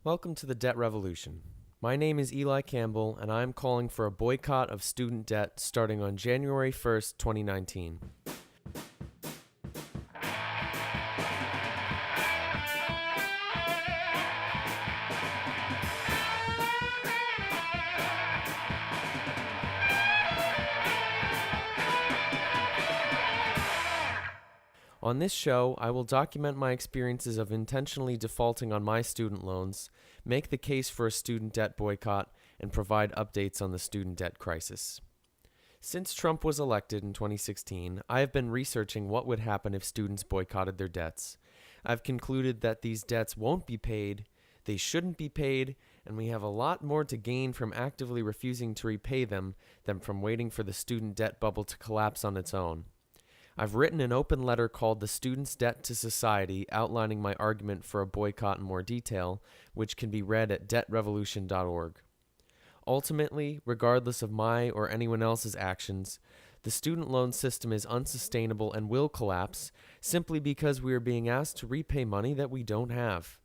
Welcome to the Debt Revolution. My name is Eli Campbell, and I'm calling for a boycott of student debt starting on January 1st, 2019. On this show, I will document my experiences of intentionally defaulting on my student loans, make the case for a student debt boycott, and provide updates on the student debt crisis. Since Trump was elected in 2016, I have been researching what would happen if students boycotted their debts. I've concluded that these debts won't be paid, they shouldn't be paid, and we have a lot more to gain from actively refusing to repay them than from waiting for the student debt bubble to collapse on its own. I've written an open letter called The Student's Debt to Society, outlining my argument for a boycott in more detail, which can be read at debtrevolution.org. Ultimately, regardless of my or anyone else's actions, the student loan system is unsustainable and will collapse simply because we are being asked to repay money that we don't have.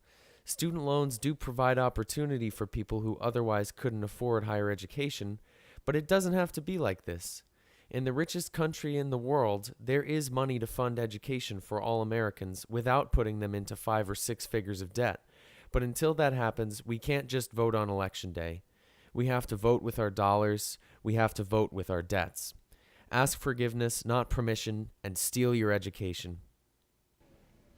Student loans do provide opportunity for people who otherwise couldn't afford higher education, but it doesn't have to be like this. In the richest country in the world, there is money to fund education for all Americans without putting them into 5 or 6 figures of debt. But until that happens, we can't just vote on election day. We have to vote with our dollars. We have to vote with our debts. Ask forgiveness, not permission, and steal your education.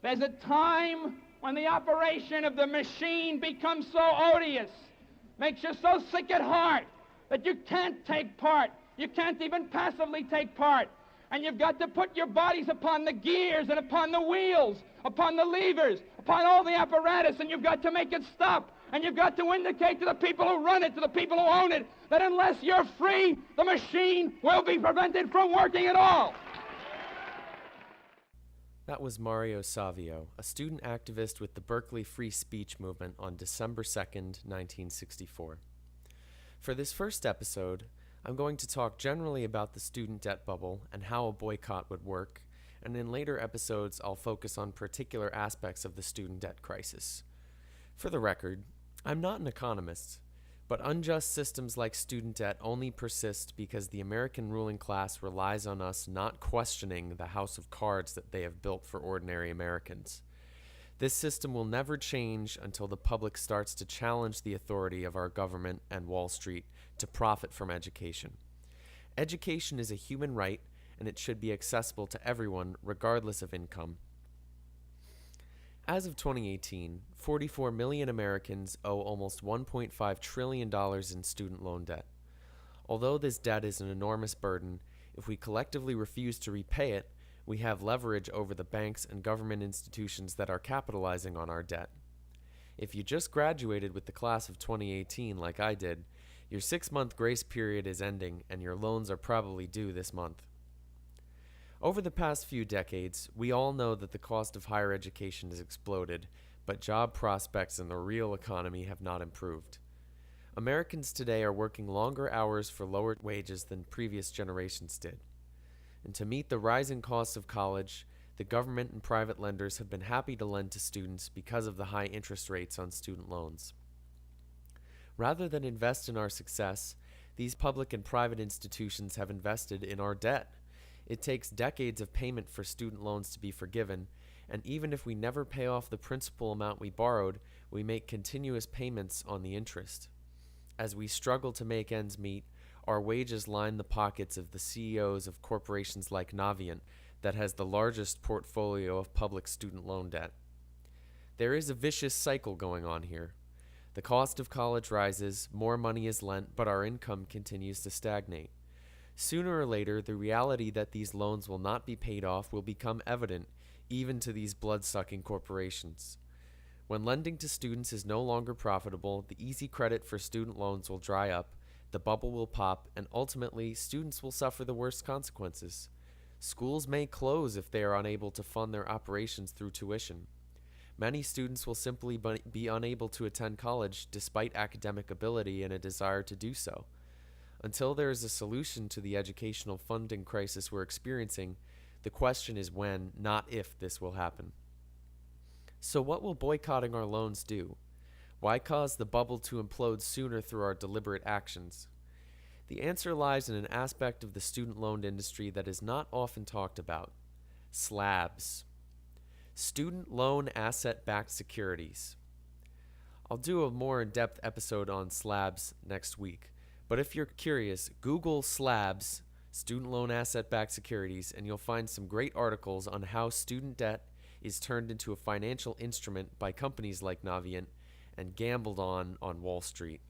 There's a time when the operation of the machine becomes so odious, makes you so sick at heart that you can't take part. You can't even passively take part. And you've got to put your bodies upon the gears and upon the wheels, upon the levers, upon all the apparatus, and you've got to make it stop. And you've got to indicate to the people who run it, to the people who own it, that unless you're free, the machine will be prevented from working at all. That was Mario Savio, a student activist with the Berkeley Free Speech Movement on December 2nd, 1964. For this first episode, I'm going to talk generally about the student debt bubble and how a boycott would work, and in later episodes I'll focus on particular aspects of the student debt crisis. For the record, I'm not an economist, but unjust systems like student debt only persist because the American ruling class relies on us not questioning the house of cards that they have built for ordinary Americans. This system will never change until the public starts to challenge the authority of our government and Wall Street to profit from education. Education is a human right, and it should be accessible to everyone, regardless of income. As of 2018, 44 million Americans owe almost $1.5 trillion in student loan debt. Although this debt is an enormous burden, if we collectively refuse to repay it, we have leverage over the banks and government institutions that are capitalizing on our debt. If you just graduated with the class of 2018 like I did, your 6-month grace period is ending and your loans are probably due this month. Over the past few decades, we all know that the cost of higher education has exploded, but job prospects in the real economy have not improved. Americans today are working longer hours for lower wages than previous generations did. And to meet the rising costs of college, the government and private lenders have been happy to lend to students because of the high interest rates on student loans. Rather than invest in our success, these public and private institutions have invested in our debt. It takes decades of payment for student loans to be forgiven, and even if we never pay off the principal amount we borrowed, we make continuous payments on the interest. As we struggle to make ends meet, our wages line the pockets of the CEOs of corporations like Navient that has the largest portfolio of public student loan debt. There is a vicious cycle going on here. The cost of college rises, more money is lent, but our income continues to stagnate. Sooner or later, the reality that these loans will not be paid off will become evident, even to these blood-sucking corporations. When lending to students is no longer profitable, the easy credit for student loans will dry up, the bubble will pop, and ultimately, students will suffer the worst consequences. Schools may close if they are unable to fund their operations through tuition. Many students will simply be unable to attend college despite academic ability and a desire to do so. Until there is a solution to the educational funding crisis we're experiencing, the question is when, not if, this will happen. So what will boycotting our loans do? Why cause the bubble to implode sooner through our deliberate actions? The answer lies in an aspect of the student loan industry that is not often talked about: slabs. Student loan asset backed securities. I'll do a more in depth episode on slabs next week, but if you're curious, Google slabs, student loan asset backed securities, and you'll find some great articles on how student debt is turned into a financial instrument by companies like Navient and gambled on Wall Street.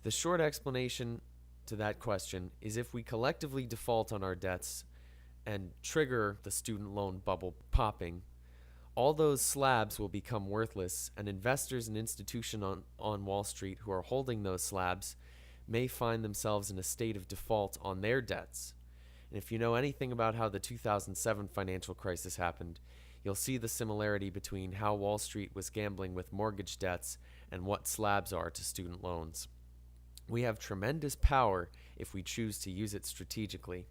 The short explanation to that question is if we collectively default on our debts and trigger the student loan bubble popping, all those slabs will become worthless, and investors and institutions on Wall Street who are holding those slabs may find themselves in a state of default on their debts. And if you know anything about how the 2007 financial crisis happened, you'll see the similarity between how Wall Street was gambling with mortgage debts and what slabs are to student loans. We have tremendous power if we choose to use it strategically.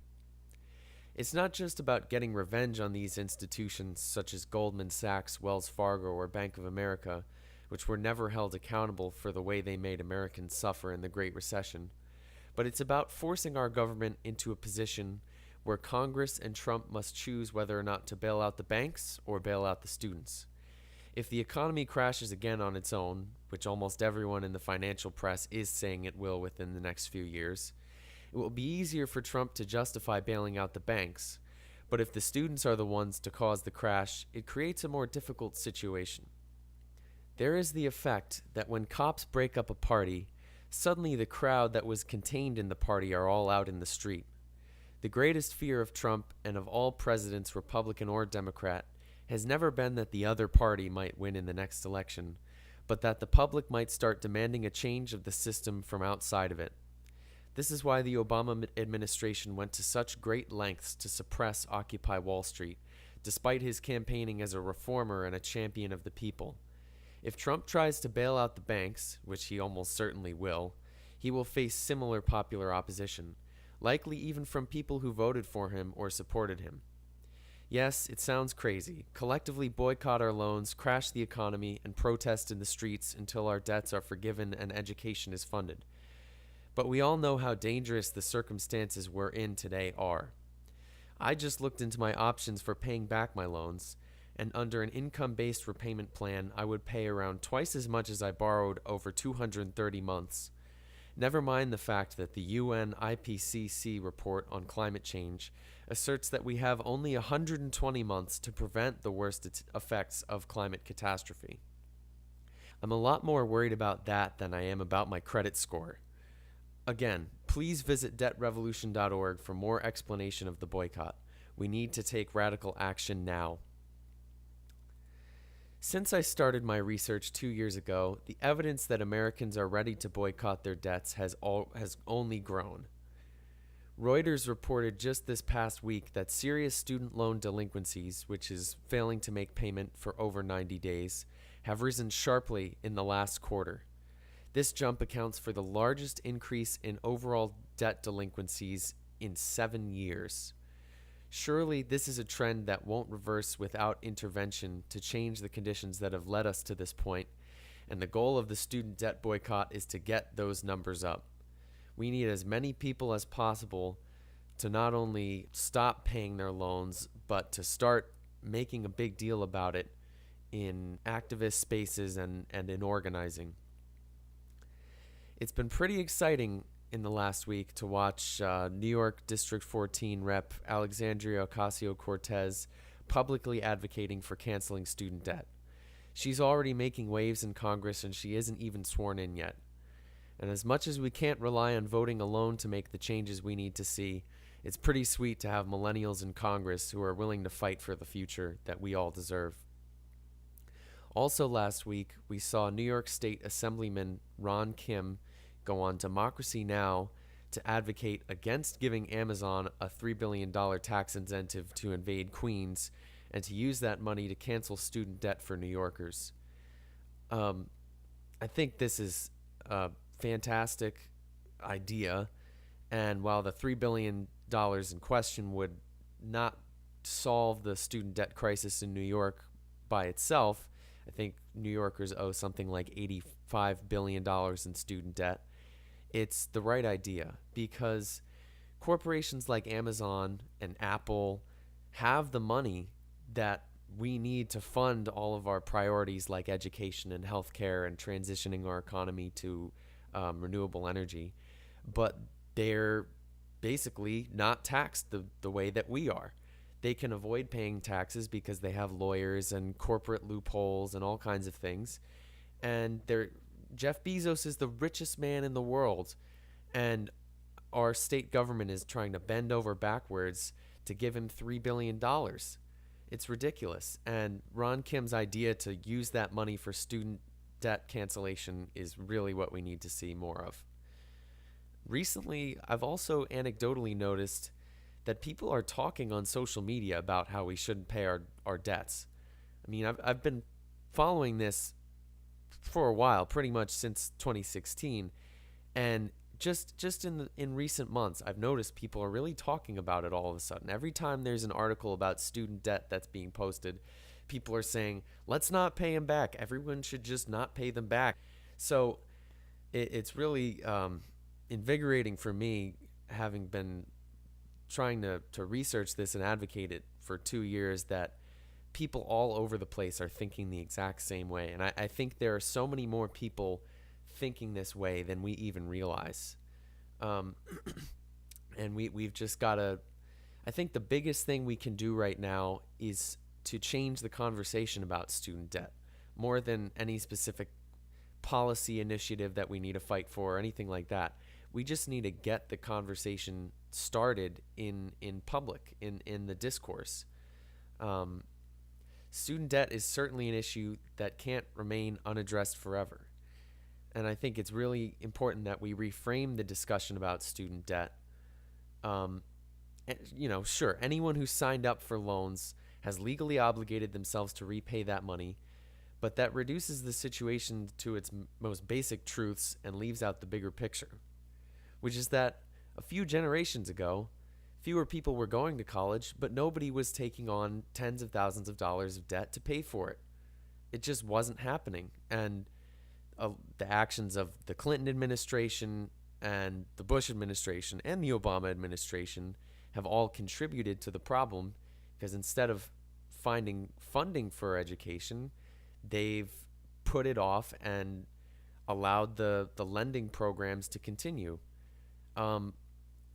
It's not just about getting revenge on these institutions such as Goldman Sachs, Wells Fargo, or Bank of America, which were never held accountable for the way they made Americans suffer in the Great Recession, but it's about forcing our government into a position where Congress and Trump must choose whether or not to bail out the banks or bail out the students. If the economy crashes again on its own, which almost everyone in the financial press is saying it will within the next few years, it will be easier for Trump to justify bailing out the banks. But if the students are the ones to cause the crash, it creates a more difficult situation. There is the effect that when cops break up a party, suddenly the crowd that was contained in the party are all out in the street. The greatest fear of Trump and of all presidents, Republican or Democrat, has never been that the other party might win in the next election, but that the public might start demanding a change of the system from outside of it. This is why the Obama administration went to such great lengths to suppress Occupy Wall Street, despite his campaigning as a reformer and a champion of the people. If Trump tries to bail out the banks, which he almost certainly will, he will face similar popular opposition, likely even from people who voted for him or supported him. Yes, it sounds crazy. Collectively boycott our loans, crash the economy, and protest in the streets until our debts are forgiven and education is funded. But we all know how dangerous the circumstances we're in today are. I just looked into my options for paying back my loans, and under an income-based repayment plan, I would pay around twice as much as I borrowed over 230 months. Never mind the fact that the UN IPCC report on climate change asserts that we have only 120 months to prevent the worst effects of climate catastrophe. I'm a lot more worried about that than I am about my credit score. Again, please visit debtrevolution.org for more explanation of the boycott. We need to take radical action now. Since I started my research 2 years ago, the evidence that Americans are ready to boycott their debts has only grown. Reuters reported just this past week that serious student loan delinquencies, which is failing to make payment for over 90 days, have risen sharply in the last quarter. This jump accounts for the largest increase in overall debt delinquencies in 7 years. Surely this is a trend that won't reverse without intervention to change the conditions that have led us to this point, and the goal of the student debt boycott is to get those numbers up. We need as many people as possible to not only stop paying their loans, but to start making a big deal about it in activist spaces and in organizing. It's been pretty exciting in the last week to watch New York District 14 Rep. Alexandria Ocasio-Cortez publicly advocating for canceling student debt. She's already making waves in Congress, and she isn't even sworn in yet. And as much as we can't rely on voting alone to make the changes we need to see, it's pretty sweet to have millennials in Congress who are willing to fight for the future that we all deserve. Also last week, we saw New York State Assemblyman Ron Kim go on Democracy Now! To advocate against giving Amazon a $3 billion tax incentive to invade Queens and to use that money to cancel student debt for New Yorkers. I think this is a fantastic idea, and while the $3 billion in question would not solve the student debt crisis in New York by itself, I think New Yorkers owe something like $85 billion in student debt. It's the right idea because corporations like Amazon and Apple have the money that we need to fund all of our priorities like education and healthcare and transitioning our economy to renewable energy. But they're basically not taxed the way that we are. They can avoid paying taxes because they have lawyers and corporate loopholes and all kinds of things. And Jeff Bezos is the richest man in the world, and our state government is trying to bend over backwards to give him $3 billion. It's ridiculous. And Ron Kim's idea to use that money for student debt cancellation is really what we need to see more of. Recently, I've also anecdotally noticed that people are talking on social media about how we shouldn't pay our debts. I mean, I've been following this for a while, pretty much since 2016, and just in recent months, I've noticed people are really talking about it all of a sudden. Every time there's an article about student debt that's being posted, people are saying, let's not pay them back. Everyone should just not pay them back. So it's really invigorating for me, having been trying to research this and advocate it for 2 years, that people all over the place are thinking the exact same way. And I think there are so many more people thinking this way than we even realize. And we've just got to, I think the biggest thing we can do right now is to change the conversation about student debt more than any specific policy initiative that we need to fight for or anything like that. We just need to get the conversation started in public, in the discourse. Student debt is certainly an issue that can't remain unaddressed forever. And I think it's really important that we reframe the discussion about student debt. Sure, anyone who signed up for loans has legally obligated themselves to repay that money, but that reduces the situation to its most basic truths and leaves out the bigger picture, which is that a few generations ago, fewer people were going to college, but nobody was taking on tens of thousands of dollars of debt to pay for it. It just wasn't happening. And the actions of the Clinton administration and the Bush administration and the Obama administration have all contributed to the problem, because instead of finding funding for education, they've put it off and allowed the lending programs to continue.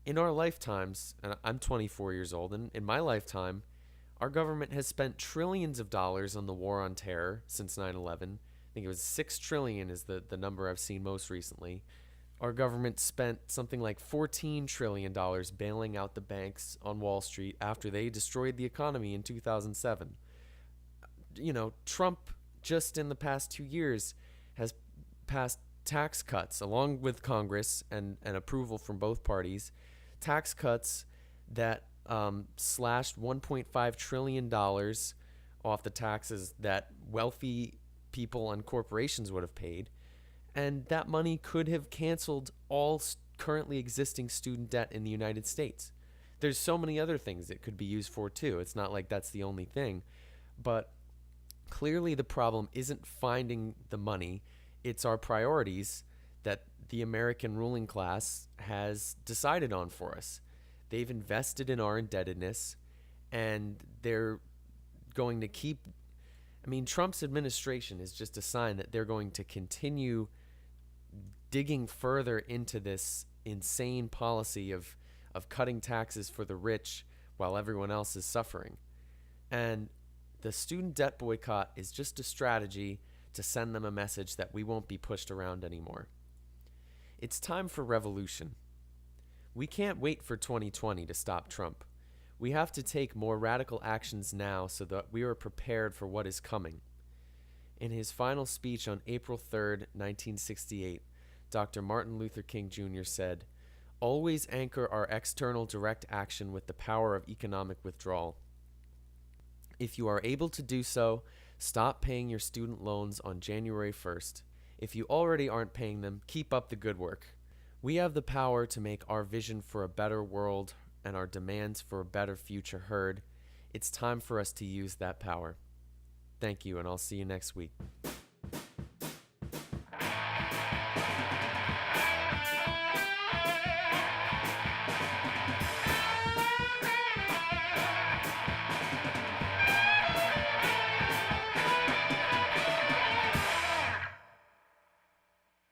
In our lifetimes, and I'm 24 years old, and in my lifetime, our government has spent trillions of dollars on the war on terror since 9/11. I think it was 6 trillion is the number I've seen most recently. Our government spent something like $14 trillion bailing out the banks on Wall Street after they destroyed the economy in 2007. Trump, just in the past 2 years, has passed tax cuts along with Congress and approval from both parties, tax cuts that slashed $1.5 trillion off the taxes that wealthy people and corporations would have paid. And that money could have canceled all currently existing student debt in the United States. There's so many other things it could be used for too. It's not like that's the only thing. But clearly the problem isn't finding the money. It's our priorities that the American ruling class has decided on for us. They've invested in our indebtedness, and they're going to keep... Trump's administration is just a sign that they're going to continue digging further into this insane policy of cutting taxes for the rich while everyone else is suffering. And the student debt boycott is just a strategy to send them a message that we won't be pushed around anymore. It's time for revolution. We can't wait for 2020 to stop Trump. We have to take more radical actions now so that we are prepared for what is coming. In his final speech on April 3rd, 1968, Dr. Martin Luther King Jr. said, "Always anchor our external direct action with the power of economic withdrawal. If you are able to do so, stop paying your student loans on January 1st. If you already aren't paying them, keep up the good work. We have the power to make our vision for a better world and our demands for a better future heard. It's time for us to use that power." Thank you, and I'll see you next week.